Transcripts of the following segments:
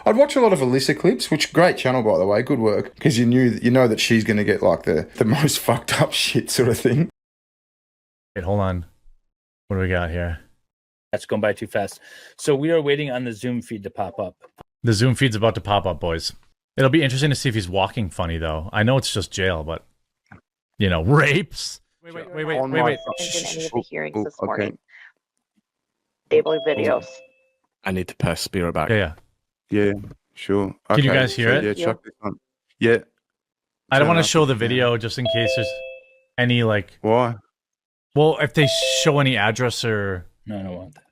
I'd watch a lot of Alyssa clips, which great channel by the way, good work, because you know that she's going to get like the most fucked up shit sort of thing. Wait, hold on. What do we got here? That's going by too fast. So we are waiting on the Zoom feed to pop up. The Zoom feed's about to pop up, boys. It'll be interesting to see if he's walking funny though. I know it's just jail, but you know, rapes. Wait. In any of the hearings this morning. Disabling videos. I need to pass Spiro back. Yeah, sure. Can you guys hear it? Yeah, chuck this on. Yeah. I don't want to show the video just in case there's any like. Why? Well, if they show any address or. No, I don't want that.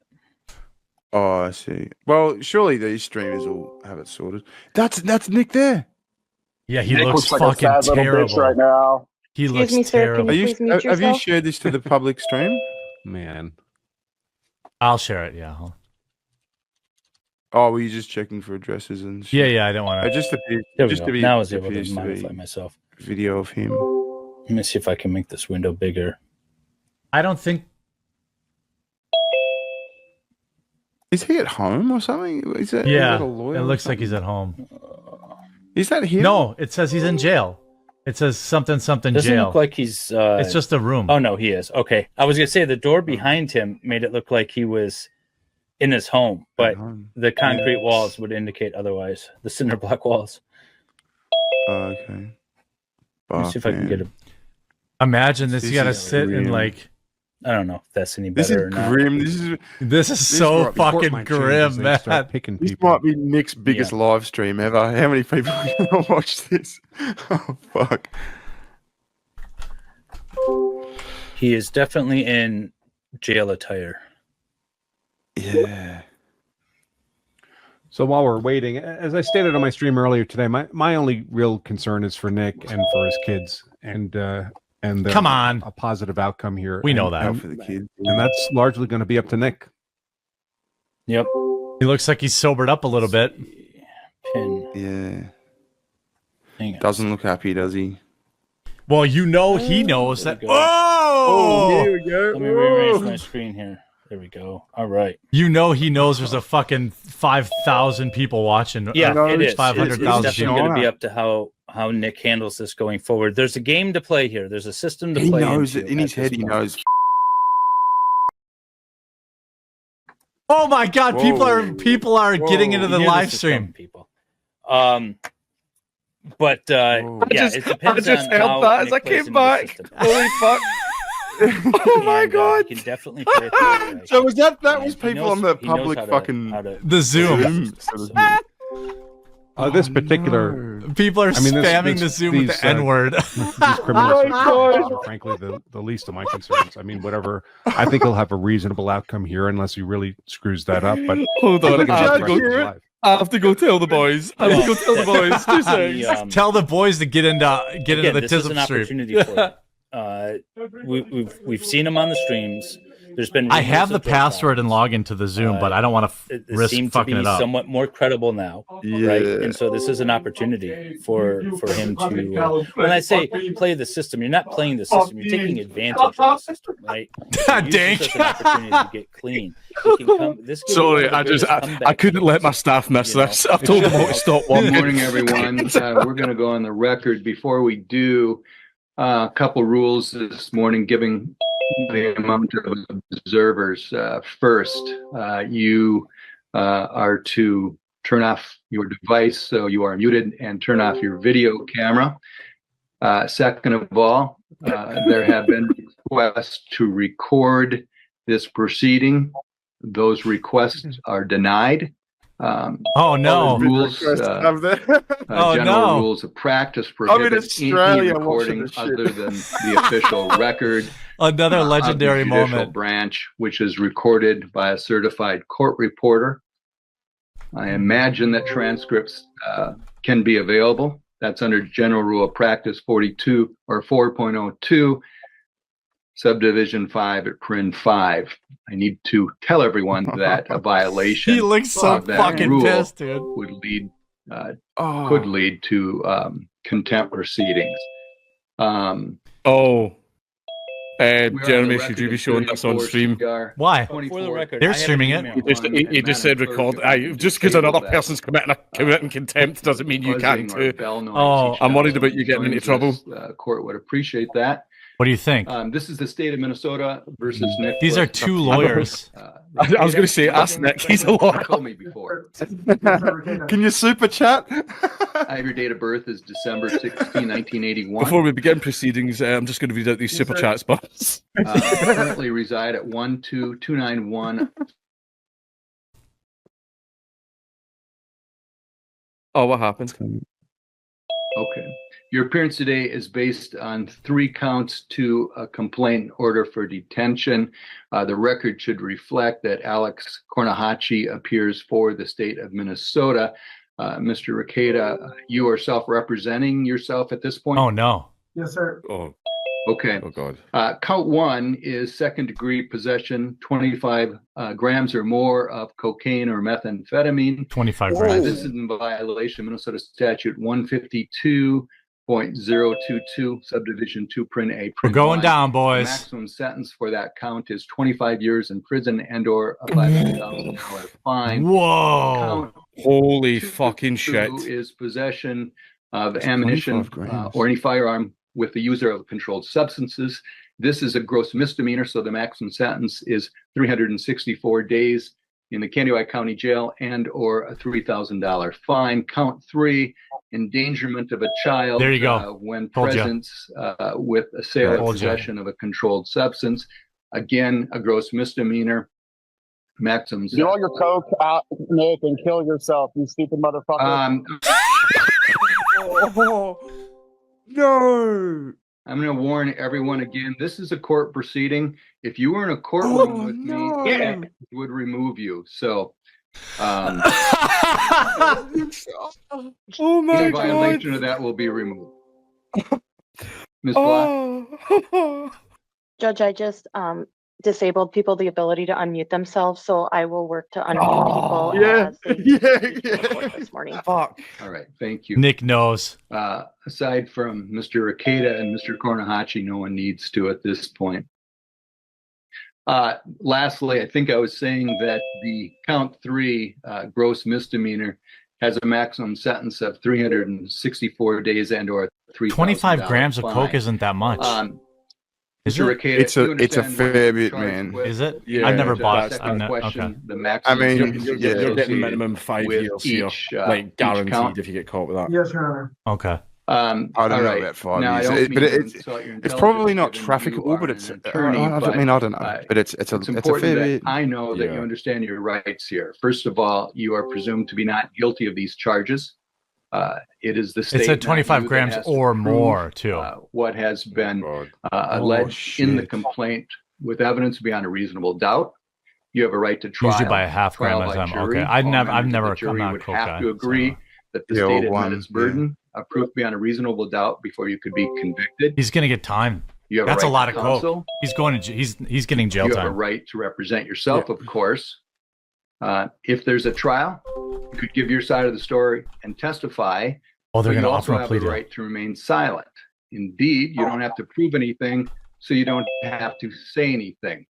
Oh, I see. Well, surely these streamers will have it sorted. That's Nick there. Yeah, he Nick looks like fucking a sad little terrible bitch right now. He Excuse looks me, sir, terrible. can you please mute Have you yourself? shared this to the public stream? Man. I'll share it. Yeah. Oh, were you just checking for addresses and shit? Yeah. I don't want It to. just appears, There we just go. to be, Now I was able appears to to modify be myself. video of him. Let me see if I can make this window bigger. I don't think. Is he at home or something? Is that a lawyer It or looks like something? he's at home. Is that him? No, it says he's in jail. It says something Doesn't jail. look like he's. It's just a room. Oh no, he is. Okay, I was gonna say the door behind him made it look like he was in his home, but the concrete walls would indicate otherwise. The cinder block walls. Okay. Let me see if I can get a. Imagine this. This You gotta is sit and grim. like. I don't know if that's any This better is or not. grim. This is so might be- fucking grim, man. Picking This people. might be Nick's biggest live stream ever. How many people are going to watch this? Oh, fuck. He is definitely in jail attire. Yeah. So while we're waiting, as I stated on my stream earlier today, my only real concern is for Nick and for his kids, and Come on. a positive outcome here. We know And- that. and, For the kids. and that's largely going to be up to Nick. Yep. He looks like he's sobered up a little bit. Pin. Yeah. Hang on. Doesn't look happy, does he? Well, you know he knows that. There we go. Oh! here we go. Let me rearrange my screen here. There we go. All right. You know he knows there's a fucking 5,000 people watching. Yeah, No, it is. it's It's 500,000 definitely people. going to be up to how Nick handles this going forward. There's a game to play here. There's a system to He play. knows into it. In his at this head, he point. knows. Oh my God! People are getting into the You knew live this was coming, stream. people. But Whoa. yeah, it depends on how that as Nick I plays came into the back. system. Holy fuck. Oh my And, god! he can definitely play it that way. So was that And was he people knows- on the he knows public how to- fucking how to- The Zoom. sort of- This particular, People are I mean, this- spamming this- the Zoom with these, the N word. these criminal circumstances are frankly the least of my concerns. I mean, whatever. I think he'll have a reasonable outcome here, unless he really screws that up. But Hold I on. think I it's have, the to rest of his go, life. I have to go tell the boys. I have to go tell the boys. 2 seconds. Tell the boys to get into Again, the this is an TISM stream. opportunity for you. We've seen him on the streams. There's been I have the rumors of password and profiles. login to the Zoom, but I don't want to It risk seems fucking to it be up. somewhat more credible now, Yeah. right? And so this is an opportunity for him to. When I say play the system, you're not playing the system. You're taking advantage of the system, right? God Use dang. this as an opportunity to get clean. He can come, this could be Sorry, one of the greatest I comeback couldn't let my games, staff miss you know? this. I've told them all to stop Good one. morning, everyone. We're going to go on the record. Before we do, a couple rules this morning, giving the amount of observers. First, you are to turn off your device so you are muted and turn off your video camera. Second of all, there have been requests to record this proceeding. Those requests are denied. Oh no! Rules, Have that. Oh, general no. rules of practice I'm in prohibit any Australia recording watching this shit. other than the official record. Another of the legendary judicial moment. branch, which is recorded by a certified court reporter. I imagine that transcripts can be available. That's under General Rule of Practice 42 or 4.02, Subdivision 5 at Prin 5. I need to tell everyone that a violation He looks so of that fucking rule pissed, dude. would lead Oh. could lead to contempt proceedings. Oh. Jeremy, should you be showing this on stream? Why? For the record, They're I have an streaming it. email. He just said record. Just because another person's committing contempt doesn't mean you can too. Oh, I'm worried about you getting into trouble. Court would appreciate that. What do you think? This is the state of Minnesota versus Nick. These are two lawyers. I was going to say, ask Nick. He's a lawyer. Told me before. Can you super chat? I have your date of birth is December 16, 1981. Before we begin proceedings, I'm just going to read out these super chats, boss. Currently reside at 12291. Oh, what happened? Okay. Your appearance today is based on 3 counts to a complaint order for detention. The record should reflect that Alex Kornahachi appears for the state of Minnesota. Mr. Rekieta, you are self-representing yourself at this point? Oh, no. Yes, sir. Oh, Okay. oh God. Count 1 is second-degree possession, 25 grams or more of cocaine or methamphetamine. 25 grams. This is in violation of Minnesota Statute 152.022, subdivision 2, print A. We're Print going 1. down, The boys. maximum sentence for that count is 25 years in prison and/or a $5,000 fine. Whoa. Count Holy 2 fucking shit. is possession of ammunition 25 grams. or any firearm with the user of controlled substances. This is a gross misdemeanor, so the maximum sentence is 364 days in the Kandawai County Jail and/or a $3,000 fine. Count 3, endangerment of a child. There you go. When Told ya. present with a sale or Told ya. possession of a controlled substance. Again, a gross misdemeanor. Maximum. Get all your coke out, Nick, and kill yourself, you stupid motherfucker. No. I'm going to warn everyone again. This is a court proceeding. If you were in a courtroom with me, I would remove you. So, Oh any violation of that will be removed. Ms. Black. Judge, I just disabled people the ability to unmute themselves, so I will work to unmute people as they this morning. Fuck. All right. Thank you. Nick knows. Aside from Mr. Rekieta and Mr. Kornahachi, no one needs to at this point. Lastly, I think I was saying that the count 3 gross misdemeanor has a maximum sentence of 364 days and/or $3,000 25 grams of fine. coke isn't that much. Is Mr. it? Rekieta, It's you a understand what fair you're bit, charged man. with? Is it? Yeah, I've never The bought. second Okay. question, the I maximum mean, sentence You're associated getting minimum 5 with years here. each, Like each guaranteed count. if you get caught with that. Yes, Your Honor. Okay. I don't all know right. about 5 Now, I years, don't but mean to it's insult your it's intelligence, probably not given you trafficable, are but an it's attorney, I don't know, but it's a important fair that bit. I know that Yeah. you understand your rights here. First of all, you are presumed to be not guilty of these charges. It is the state. It said not 25 you, that grams has to or prove, more, too. What has been God. alleged in the shit. complaint with evidence beyond a reasonable doubt. You have a right to trial. Usually by a half gram Trial at a by time. jury. Okay. I've All never members of the I'm jury not a would coke have guy. to agree so. that the The state old had one, met its burden of proof beyond a reasonable doubt before you could be convicted. He's gonna get time. You have That's a right lot to of coke. counsel. He's going to he's getting jail You have a time. right to represent yourself, of course. If there's a trial, you could give your side of the story and testify. Oh, they're but you gonna also offer a have plea the deal. right to remain silent. Indeed, you don't have to prove anything, so you don't have to say anything.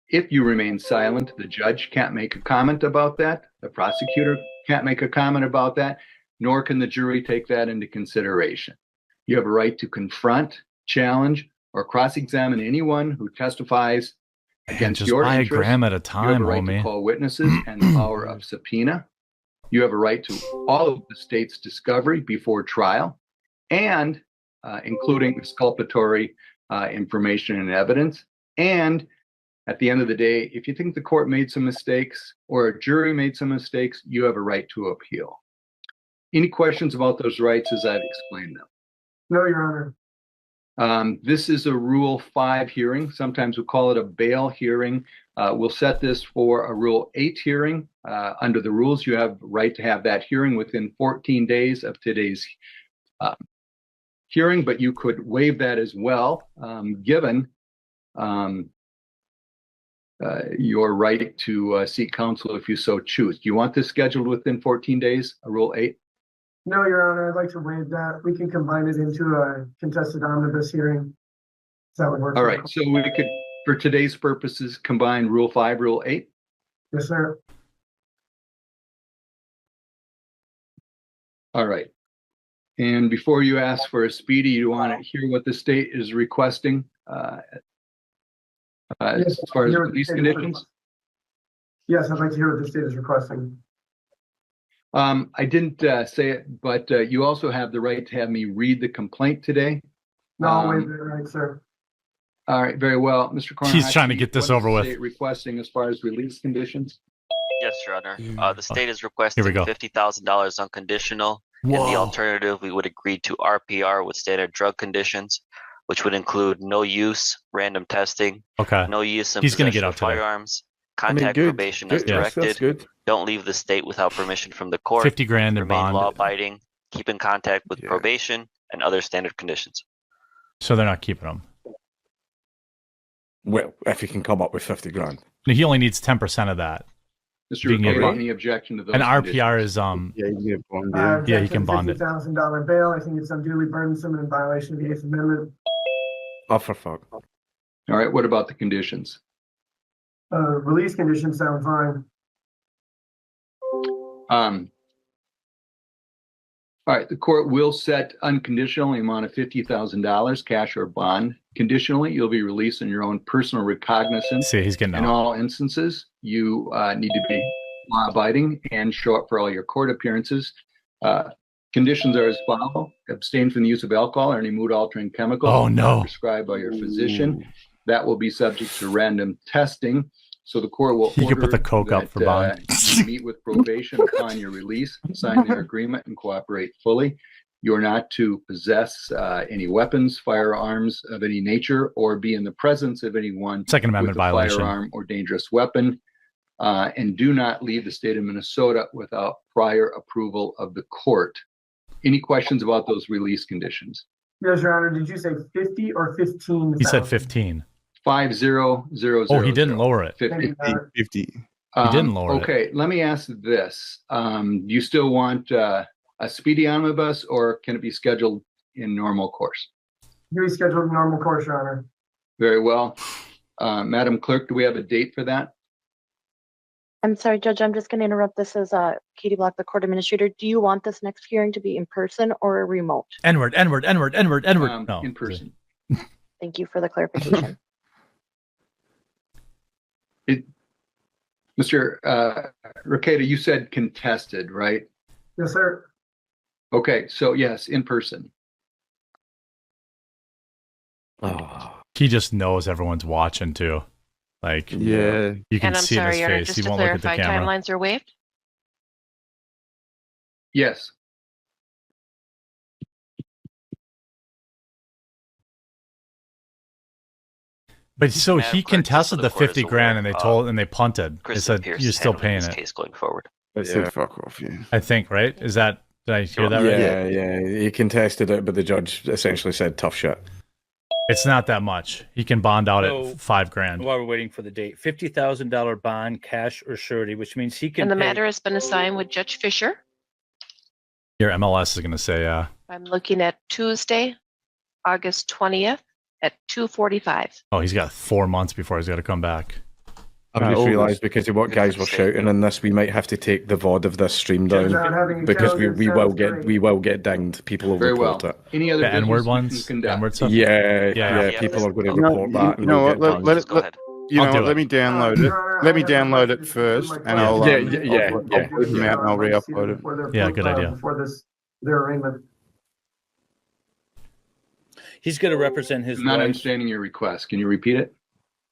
If you remain silent, the judge can't make a comment about that. The prosecutor can't make a comment about that, nor can the jury take that into consideration. You have a right to confront, challenge, or cross-examine anyone who testifies against Just your buy a interests. gram at a You have time, a right to homie. call witnesses and the power of subpoena. You have a right to all of the state's discovery before trial, and including exculpatory information and evidence. And at the end of the day, if you think the court made some mistakes or a jury made some mistakes, you have a right to appeal. Any questions about those rights as I've explained them? No, Your Honor. This is a Rule 5 hearing. Sometimes we call it a bail hearing. We'll set this for a Rule 8 hearing. Under the rules, you have right to have that hearing within 14 days of today's hearing, but you could waive that as well, given your right to seek counsel if you so choose. Do you want this scheduled within 14 days, a Rule 8? No, Your Honor. I'd like to waive that. We can combine it into a contested omnibus hearing. So that would work. All right, so we could, for today's purposes, combine Rule 5, Rule 8. Yes, sir. All right. And before you ask for a speedy, you want to hear what the state is requesting as far as release conditions? Yes, I'd like to hear what the state is requesting. I didn't say it, but you also have the right to have me read the complaint today. No, I'll waive that right, sir. All right, very well. Mr. Cornhachi, He's trying to get this what is over the with. state requesting as far as release conditions? Yes, Your Honor. The state is requesting Here we go. $50,000 unconditional. And the alternative, we would agree to RPR with standard drug conditions, which would include no use, random testing, Okay. no use in He's gonna possession get of out today. firearms, contact probation as directed, don't leave the state without permission from the court, 50 grand in remain bond. law-abiding, keep in contact with probation, and other standard conditions. So they're not keeping him. Well, if you can come up with 50 grand. He only needs 10% of that. Mr. You can get Rekieta, bond. any objection to those And conditions? RPR is yeah, he can bond it. $50,000 bail. I think it's unduly burdensome and in violation of the 8th Amendment. Oh, for fuck. All right, what about the conditions? Release conditions sound fine. All right, the court will set unconditionally amount of $50,000, cash or bond. Conditionally, you'll be released on your own personal recognizance. See, he's getting In out. all instances, you need to be law-abiding and show up for all your court appearances. Conditions are as follows: abstain from the use of alcohol or any mood-altering chemical. Oh, no. Prescribed by your physician. That will be subject to random testing. So the court will He could put order the coke up that, for bond. you meet with probation upon your release, sign their agreement, and cooperate fully. You are not to possess any weapons, firearms of any nature, or be in the presence of anyone Second Amendment with a violation. firearm or dangerous weapon. And do not leave the state of Minnesota without prior approval of the court. Any questions about those release conditions? Yes, Your Honor. Did you say 50 or 15? He said 15. 5000. Oh, he didn't lower it. 50. 50. He didn't lower it. Okay, let me ask this. Do you still want a speedy omnibus, or can it be scheduled in normal course? You scheduled in normal course, Your Honor. Very well. Madam Clerk, do we have a date for that? I'm sorry, Judge, I'm just going to interrupt. This is Katie Block, the court administrator. Do you want this next hearing to be in person or remote? N-word. No. In person. Thank you for the clarification. Mr. Rekieta, you said contested, right? Yes, sir. Okay, so yes, in person. Oh. He just knows everyone's watching too. Like, Yeah. you can And I'm see in sorry, his Your Honor, face. just He to won't look at the clarify, camera. timelines are waived? Yes. But so Madam he Clerk, contested just the so the court is 50 grand aware, and they punted. They Kristen said, Pierce you're is still handling paying this it. case going forward. I said fuck off, you. I think, right? Is that, did I hear that right? Yeah. He contested it, but the judge essentially said tough shit. It's not that much. He can bond out So, at $5,000. While we're waiting for the date, $50,000 bond, cash or surety, which means he can And the pay. matter has been assigned with Judge Fisher. Your MLS is going to say, I'm looking at Tuesday, August 20th at 2:45. oh, he's got 4 months before he's got to come back. I've just realised because of what guys were shouting in this, we might have to take the VOD of this stream Without down having a because calendar, we will get dinged. People will Very report well. it. Any other The N-word business you ones? can conduct? N-word stuff? Yeah, Yeah. people are going to No, report that. you know what? Let Go ahead. you I'll know do what? Let it. me download it. Let me download it first, and I'll Yeah. I'll put them out and I'll re-upload it. Yeah, good idea. Before their arraignment. He's going to represent his I'm not wife. understanding your request. Can you repeat it?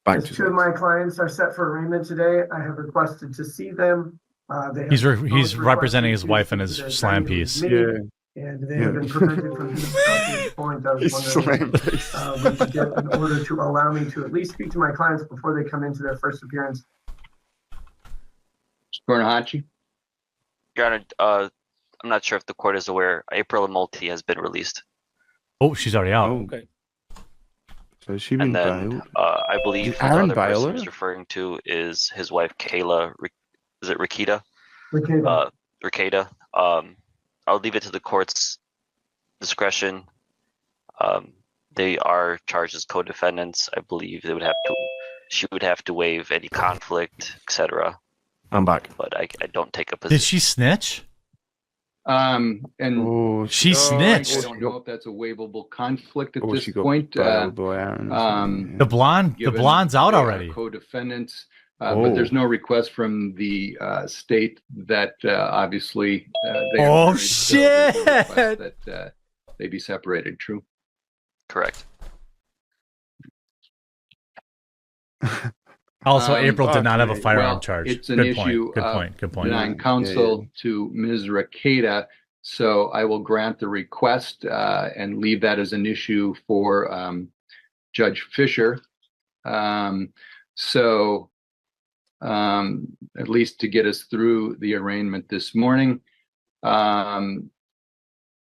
Back As two of my clients are set for arraignment today, I have requested to see them. They have He's both representing his requested wife to in his see the slam attorney piece. committee, And they have been prevented from discussing this point. I was wondering we could get an order to allow me to at least speak to my clients before they come into their first appearance. Cornhachi? Your Honor, I'm not sure if the court is aware. April Multi has been released. Oh, she's already out. Okay. So she been And then bailed. I believe Did the Aaron other bail person her? he's referring to is his wife, Kayla. Is it Rekieta? Rekieta. Rekieta. I'll leave it to the court's discretion. they are charged as co-defendants, I believe she would have to waive any conflict, etc. I'm back. But I don't take a position. Did she snitch? And She snitched. I don't know if that's a waivable conflict at this she got point. bailed by Aaron or something, The blonde's out already. Co-defendants, but there's no request from the state that obviously they. Oh, so there's no request shit! that they be separated. True. Correct. Also, April did not have a okay. firearm Well, charge. It's an Good issue. point. Good point. Denying counsel to Ms. Rekieta, so I will grant the request and leave that as an issue for Judge Fisher. So at least to get us through the arraignment this morning.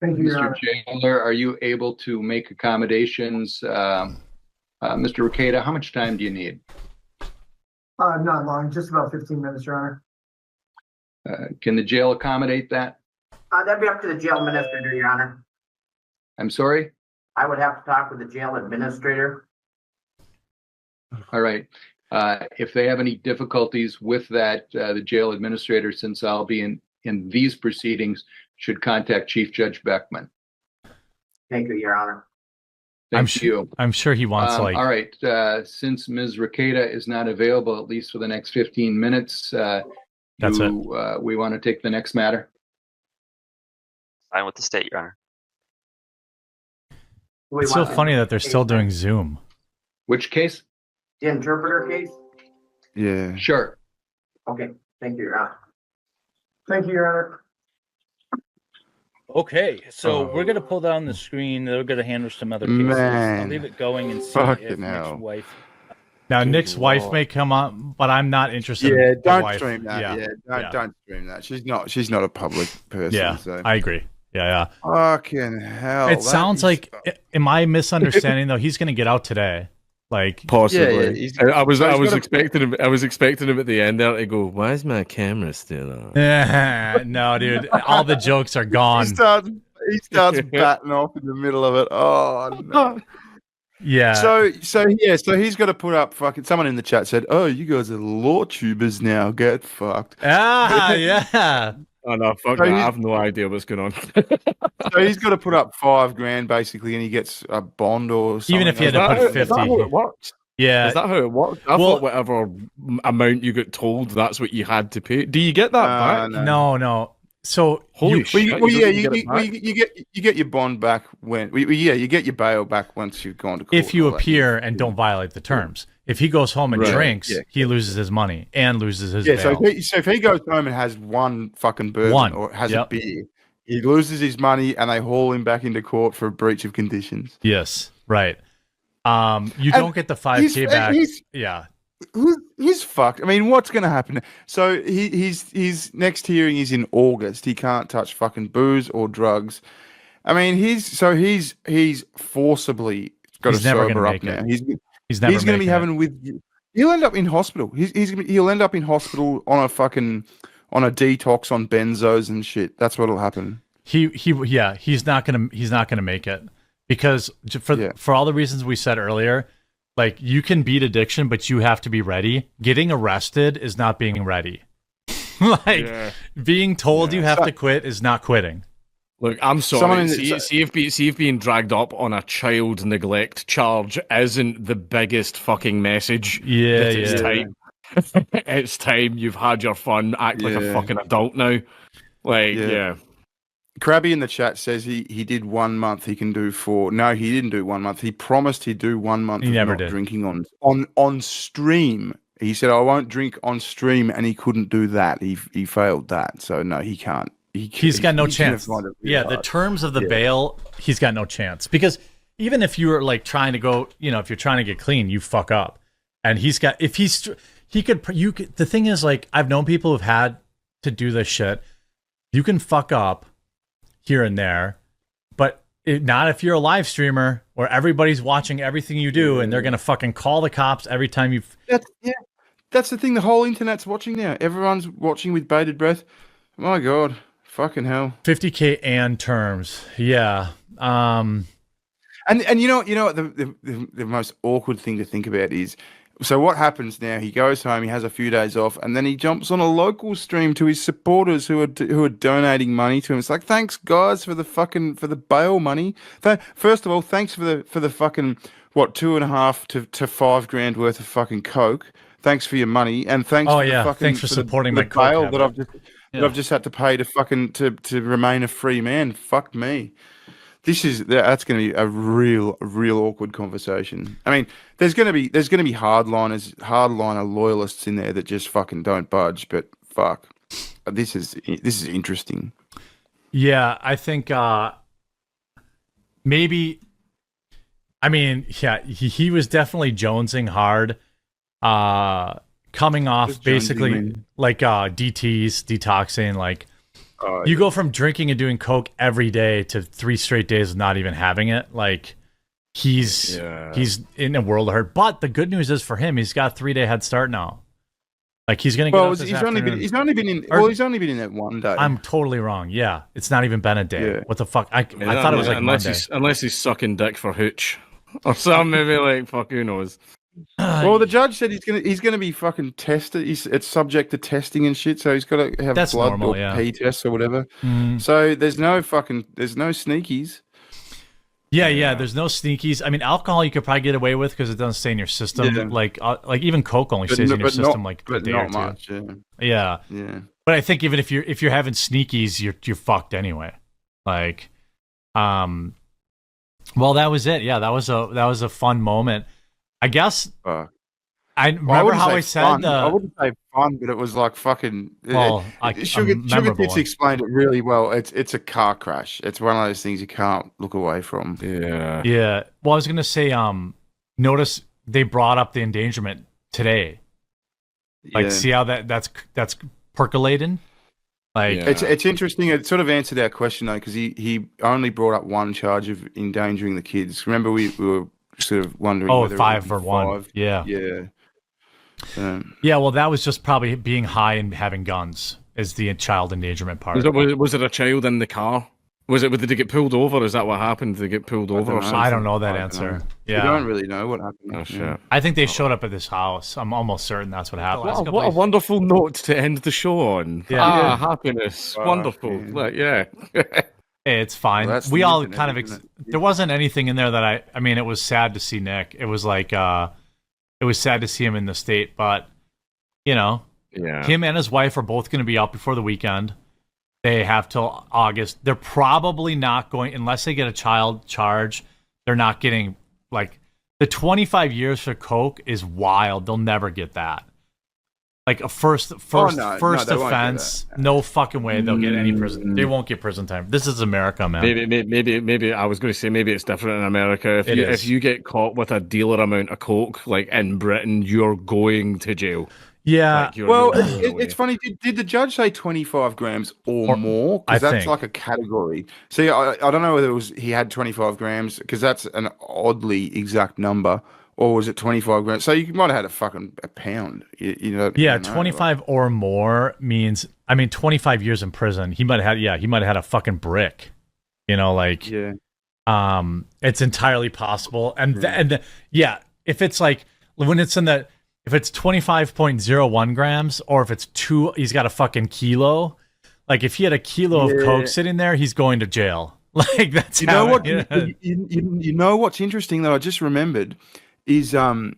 Thank you, Your Mr. Honor. Jailer, are you able to make accommodations? Mr. Rekieta, how much time do you need? Not long, just about 15 minutes, Your Honor. Can the jail accommodate that? That'd be up to the jail administrator, Your Honor. I'm sorry? I would have to talk with the jail administrator. All right. If they have any difficulties with that, the jail administrator, since I'll be in these proceedings, should contact Chief Judge Beckman. Thank you, Your Honor. Thank you. I'm sure he wants All right. Since Ms. Rekieta is not available, at least for the next 15 minutes, That's it. We want to take the next matter. Fine with the state, Your Honor. It's so funny that they're still doing Zoom. Which case? The interpreter case? Yeah. Sure. Okay. Thank you, Your Honor. Thank you, Your Honor. Okay, so we're gonna pull down the screen. They're gonna handle some other cases. Man. I'll leave it going and see Fucking if Nick's hell. wife. Now, Good Nick's wife Lord. may come up, but I'm not interested. Yeah, in the don't wife. stream that. Yeah, Yeah, don't stream that. She's not a public person. yeah. So. I agree. Yeah. Fucking hell. It that sounds is- like. Am I misunderstanding though? He's gonna get out today. Like Possibly. he's- I was so he's gotta- expecting him. I was expecting him at the end there to go. Why is my camera still on? no, dude. All the jokes are gone. He starts batting off in the middle of it. Oh no. Yeah. So he's got to put up fucking. Someone in the chat said, "Oh, you guys are law tubers now. Get fucked." Yeah. Oh no, fuck So that. I he's- have no idea what's going on. So he's got to put up $5,000 basically, and he gets a bond or something. Even if he had to put Is 50. that how it works? Yeah. Is that how it works? I Well- thought whatever amount you got told, that's what you had to pay. Do you get that back? No. So Holy shit! you get your bond back when you get your bail back once you've gone to court. if you all that. appear and don't violate the terms. If he goes home and Right. drinks, Yeah. he loses his money and loses his Yeah, bail. so if he goes home and has one fucking bourbon One. or has Yep. a beer, he loses his money and they haul him back into court for a breach of conditions. Yes, right. You And don't get the 5K back. Yeah. He's fucked. I mean, what's going to happen? So his next hearing is in August. He can't touch fucking booze or drugs. I mean, he's forcibly got He's to never sober gonna up make now. it. He's never He's going to be making it. having with. He'll end up in hospital. He'll end up in hospital on a detox on benzos and shit. That's what'll happen. He's not gonna make it because for all the reasons we said earlier, like you can beat addiction, but you have to be ready. Getting arrested is not being ready. Being told you have to quit is not quitting. Look, I'm Someone sorry. in the- See if being dragged up on a child neglect charge isn't the biggest fucking message. Yeah, that it's yeah. time. It's time. You've had your fun. Act like a Yeah. fucking adult now. Like, yeah. Krabby in the chat says he did 1 month. He can do 4. No, he didn't do 1 month. He promised he'd do 1 month. He of never not did. drinking on stream. He said, "I won't drink on stream," and he couldn't do that. He failed that. So no, he can't. He's got no he's gonna chance. find it really Yeah, the hard. terms of the bail, he's got no chance because even if you were like trying to go, if you're trying to get clean, you fuck up, and he's got he could. The thing is, like, I've known people who've had to do this shit. You can fuck up here and there, but not if you're a live streamer where everybody's watching everything you do and they're gonna fucking call the cops every time you. That's the thing. The whole internet's watching now. Everyone's watching with bated breath. My God, fucking hell. 50K and terms, yeah. And And you know what the most awkward thing to think about is, so what happens now? He goes home, he has a few days off, and then he jumps on a local stream to his supporters who are donating money to him. It's like, thanks guys for the bail money. First of all, thanks for the fucking what, 2.5 to 5 grand worth of fucking coke. Thanks for your money, and thanks thanks for supporting my bail coke that I've just had to pay to remain a free man. Fuck me. That's going to be a real awkward conversation. I mean, there's going to be hardliner loyalists in there that just fucking don't budge. But fuck, this is interesting. Yeah, I think maybe. I mean, yeah, he was definitely jonesing hard, coming off basically like DTs, detoxing, like. You go from drinking and doing coke every day to 3 straight days of not even having it. Like he's in a world of hurt. But the good news is for him, he's got a 3-day head start now. Like he's gonna get he's only been in that one day. I'm totally wrong. Yeah, it's not even been a day. Yeah. What the fuck? I thought it was like unless he's sucking dick for hooch or something. Maybe like fuck, who knows. Well, the judge said he's gonna be fucking tested. It's subject to testing and shit, so he's got to have blood normal, or pee tests or whatever. So there's no sneakies. Yeah, there's no sneakies. I mean, alcohol you could probably get away with because it doesn't stay in your system. Yeah. Like even coke only stays in your system like a day or two. Much, yeah. But I think even if you're having sneakies, you're fucked anyway. Like, well, that was it. Yeah, that was a fun moment. I guess I remember how I said I wouldn't say fun, but it was like fucking. Well, Sugar Tits explained it really well. It's a car crash. It's one of those things you can't look away from. Yeah. Yeah. Well, I was gonna say, notice they brought up the endangerment today. Like, see how that's percolating. Like, it's interesting. It sort of answered our question though, because he only brought up one charge of endangering the kids. Remember, we were sort of wondering. Oh, 5 for 1. Yeah. Yeah, well, that was just probably being high and having guns is the child endangerment part. Was it a child in the car? Did they get pulled over? Is that what happened? Did they get pulled over or something? I don't know that answer. Yeah. We don't really know what happened. Oh, shit. I think they showed up at this house. I'm almost certain that's what happened. What a wonderful note to end the show on. Yeah. Happiness. Wonderful. Yeah. It's fine. Well, we all kind of there wasn't anything in there that I mean, it was sad to see Nick. It was like it was sad to see him in the state, but you know, him and his wife are both going to be out before the weekend. They have till August. They're probably not going, unless they get a child charge, they're not getting, like, the 25 years for coke is wild. They'll never get that. Like a first offense, no fucking way they'll get any prison. They won't get prison time. This is America, man. Maybe I was going to say maybe it's different in America. If you get caught with a dealer amount of coke, like in Britain, you're going to jail. Yeah. Well, it's funny. Did the judge say 25 grams or more? Because that's like a category. See, I don't know whether he had 25 grams because that's an oddly exact number. Or was it 25 grams? So you might have had a pound. You know. Yeah, 25 or more means, I mean, 25 years in prison. He might have had a fucking brick. You know, like, it's entirely possible. And if it's like when it's if it's 25.01 grams, or if it's he's got a fucking kilo. Like if he had a kilo of coke sitting there, he's going to jail. Like that's you know what's interesting though. I just remembered. Is Aaron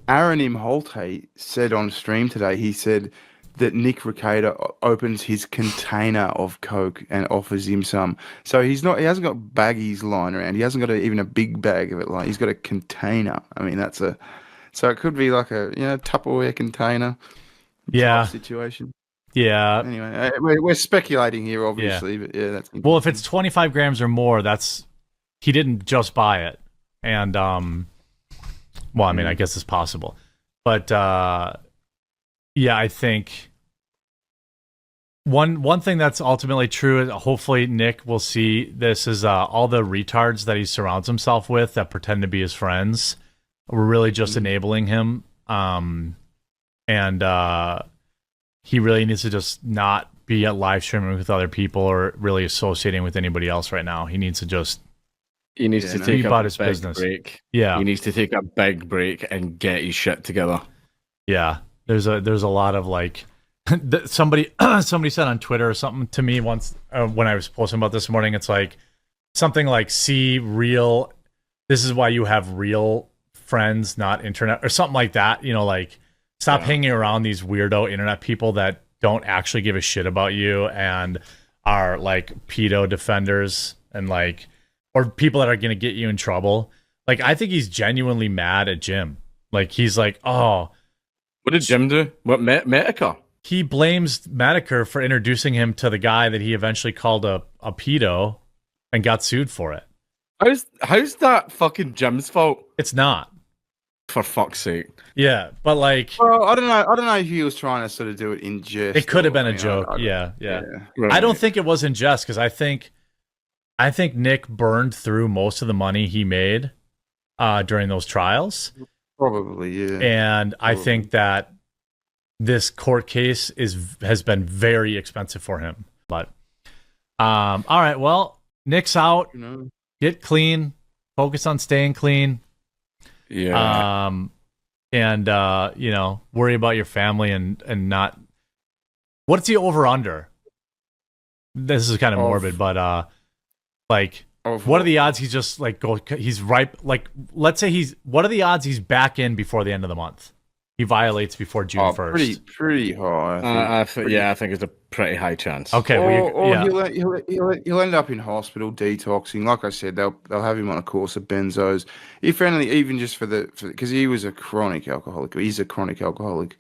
Imholte said on stream today, he said that Nick Rekieta opens his container of coke and offers him some. So he hasn't got baggies lying around. He hasn't got even a big bag of it. Like he's got a container. I mean, so it could be like a Tupperware container situation. Yeah. Anyway, we're speculating here, obviously, but that's well. If it's 25 grams or more, he didn't just buy it, and well, I mean, I guess it's possible, but I think one thing that's ultimately true is hopefully Nick will see this is all the retards that he surrounds himself with that pretend to be his friends. We're really just enabling him, and he really needs to just not be at live streaming with other people or really associating with anybody else right now. He needs to just He needs to take about a his big business. break. Yeah. He needs to take a big break and get his shit together. Yeah. There's a lot of like somebody said on Twitter or something to me once when I was posting about this morning. It's like something like, see real. This is why you have real friends, not internet, or something like that. You know, like stop hanging around these weirdo internet people that don't actually give a shit about you and are like pedo defenders and like, or people that are going to get you in trouble. Like, I think he's genuinely mad at Jim. Like, he's like, oh. What did Jim do? What, Medica? He blames Medicare for introducing him to the guy that he eventually called a pedo and got sued for it. How's that fucking Jim's fault? It's not. For fuck's sake. Yeah, but like, well, I don't know if he was trying to sort of do it in jest. It could have been a joke. Yeah. Right. I don't think it was in jest because I think Nick burned through most of the money he made during those trials. Probably, yeah. And I think that this court case has been very expensive for him. But all right, well, Nick's out. Get clean. Focus on staying clean. Yeah. And worry about your family and not. What's the over under? This is kind of morbid, but what are the odds he's just like he's ripe? Like, let's say what are the odds he's back in before the end of the month? He violates before June 1st. Pretty high. I think it's a pretty high chance. Okay, he'll end up in hospital detoxing. Like I said, they'll have him on a course of benzos. If only, even just because he was a chronic alcoholic. He's a chronic alcoholic.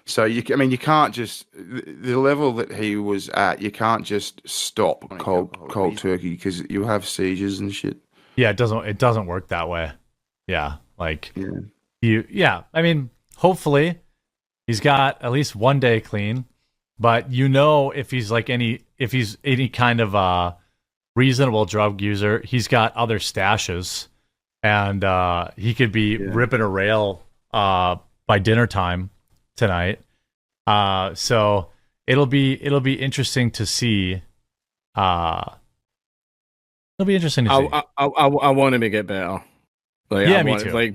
So you can't just the level that he was at. You can't just stop cold turkey because you have seizures and shit. Yeah, it doesn't work that way. Yeah, I mean, hopefully he's got at least one day clean. But if he's any kind of reasonable drug user, he's got other stashes, and he could be ripping a rail by dinner time tonight. So it'll be interesting to see. It'll be interesting to see. I want him to get better. Me too.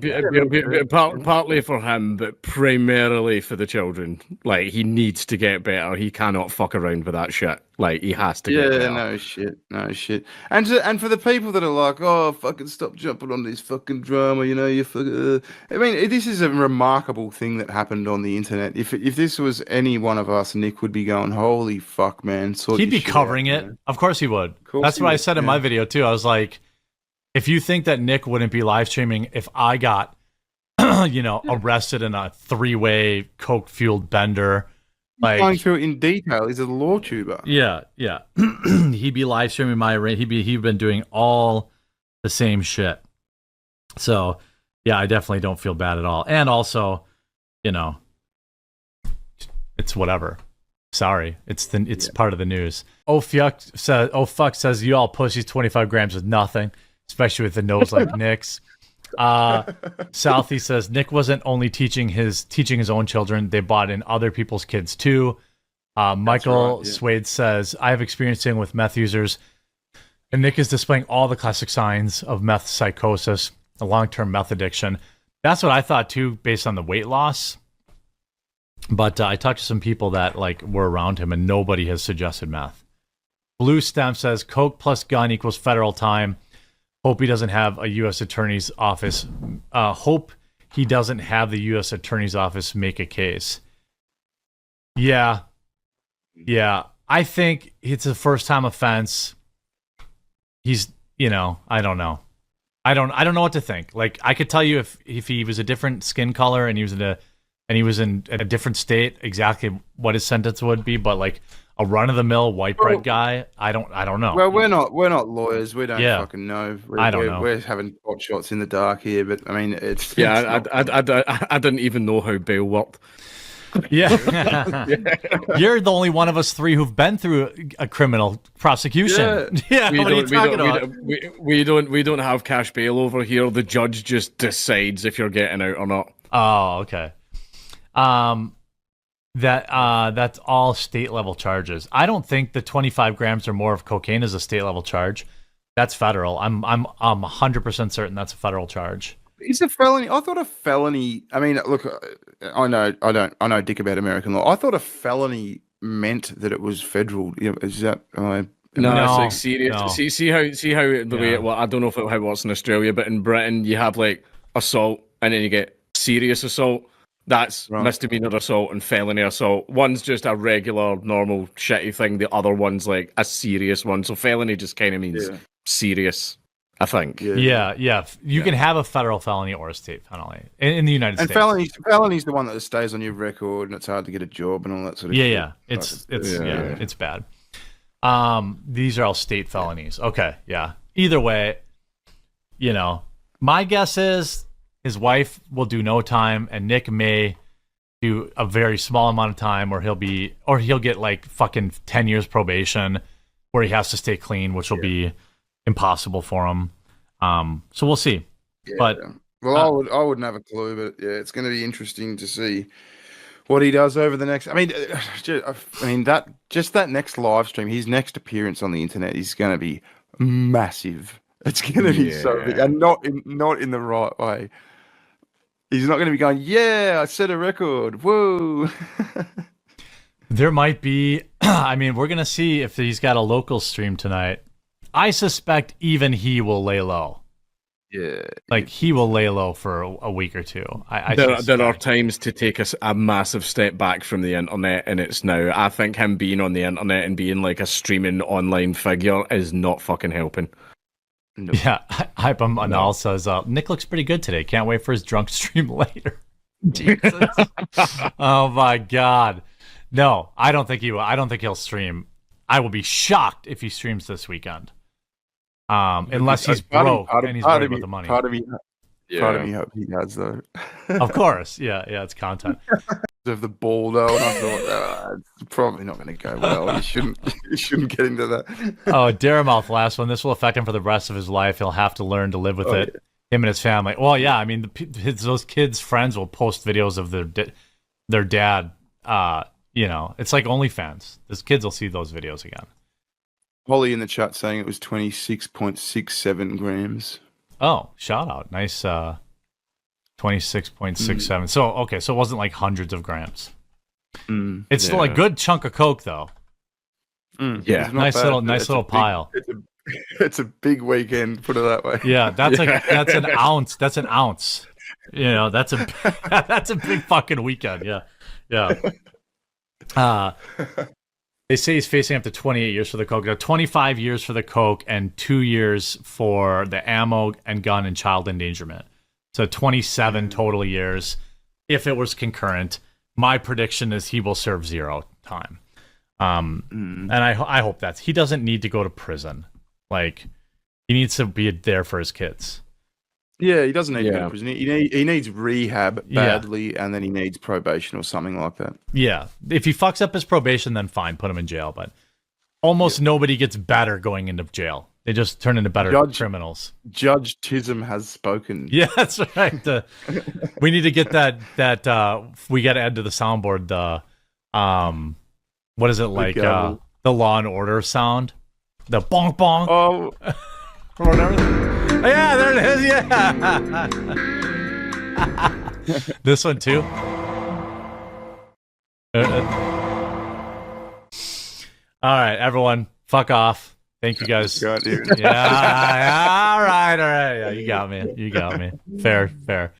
Partly for him, but primarily for the children. Like, he needs to get better. He cannot fuck around with that shit. Like, he has to get better. Yeah, no shit. And for the people that are like, oh, fucking stop jumping on this fucking drama, you fucking. I mean, this is a remarkable thing that happened on the internet. If this was any one of us, Nick would be going, holy fuck, man. He'd be covering it. Man. Of course he would. That's what I said in my video, too. I was like, if you think that Nick wouldn't be live streaming if I got, arrested in a 3-way coke-fueled bender, like going through it in detail, he's a law tuber. Yeah. He'd be live streaming he'd been doing all the same shit. So yeah, I definitely don't feel bad at all. And also, it's whatever. Sorry, it's part of the news. Oh fuck says you all pussies 25 grams is nothing. Especially with a nose like Nick's. Southie says Nick wasn't only teaching his own children; they bought in other people's kids too. Michael Swade says I have experience dealing with meth users, and Nick is displaying all the classic signs of meth psychosis, a long-term meth addiction. That's what I thought too, based on the weight loss. But I talked to some people that were around him, and nobody has suggested meth. Blue Stem says coke plus gun equals federal time. Hope he doesn't have a U.S. Attorney's Office. Hope he doesn't have the U.S. Attorney's Office make a case. Yeah. I think it's a first-time offense. He's, I don't know. I don't know what to think. Like, I could tell you if he was a different skin color and he was in a different state, exactly what his sentence would be. But a run-of-the-mill white bread guy, I don't know. Well, we're not lawyers. We don't fucking know. I don't know. We're having pot shots in the dark here, but I mean, it's I didn't even know how bail worked. Yeah, you're the only one of us three who've been through a criminal prosecution. Yeah, what are you talking about? We don't have cash bail over here. The judge just decides if you're getting out or not. Oh, okay. That's all state level charges. I don't think the 25 grams or more of cocaine is a state level charge. That's federal. I'm 100% certain that's a federal charge. Is a felony? I thought a felony. I mean, look, I know dick about American law. I thought a felony meant that it was federal. You know, is that? No, it's like serious. No. See how the way how it works in Australia, but in Britain you have like assault, and then you get serious assault. That's misdemeanor assault and felony assault. One's just a regular, normal, shitty thing. The other one's like a serious one. So felony just kind of means serious, I think. Yeah. You can have a federal felony or a state penalty in the United States. And felony's the one that stays on your record, and it's hard to get a job and all that sort of shit. Yeah. It's bad. These are all state felonies. Okay, yeah. Either way, you know, my guess is his wife will do no time, and Nick may do a very small amount of time, or he'll get like fucking 10 years probation, where he has to stay clean, which will be impossible for him. So we'll see. Yeah. But I wouldn't have a clue, but yeah, it's going to be interesting to see what he does over the next. I mean, that next live stream, his next appearance on the internet is going to be massive. It's going to be so big, and not in the right way. He's not going to be going, yeah, I set a record. Whoa. There might be. I mean, we're going to see if he's got a local stream tonight. I suspect even he will lay low. Yeah, like he will lay low for a week or two. There are times to take a massive step back from the internet, and it's now. I think him being on the internet and being like a streaming online figure is not fucking helping. No. Yeah, Hype Anal says Nick looks pretty good today. Can't wait for his drunk stream later. Jesus. Oh my god. No, I don't think he will. I don't think he'll stream. I will be shocked if he streams this weekend. Unless he's broke and he's worried about the money. Part of me hope he has though. Of course, yeah, it's content. Of the Balldo, and I thought it's probably not going to go well. You shouldn't get into that. Oh, Daramouth, last one. This will affect him for the rest of his life. He'll have to learn to live with it. Yeah. Him and his family. Well, yeah, I mean, those kids' friends will post videos of their dad. You know, it's like OnlyFans. Those kids will see those videos again. Holly in the chat saying it was 26.67 grams. Oh, shout out. Nice 26.67. So, okay, so it wasn't like hundreds of grams. It's still a good chunk of coke, though. Yeah. Nice little pile. It's a big weekend, put it that way. Yeah, that's an ounce. That's an ounce. You know, that's a big fucking weekend. Yeah. They say he's facing up to 28 years for the coke. 25 years for the coke and 2 years for the ammo and gun and child endangerment. So 27 total years. If it was concurrent, my prediction is he will serve 0 time. And I hope he doesn't need to go to prison. Like, he needs to be there for his kids. Yeah, he doesn't need to go to prison. He needs rehab badly, and then he needs probation or something like that. Yeah. If he fucks up his probation, then fine, put him in jail. But almost nobody gets better going into jail. They just turn into better criminals. Judge TISM has spoken. Yeah, that's right. We need to get that we got to add to the soundboard what is it like? The Law and Order sound? The bonk bonk. Oh. Yeah, there it is. Yeah. This one too. All right, everyone, fuck off. Thank you guys. Yeah. All right. Yeah, you got me. Fair.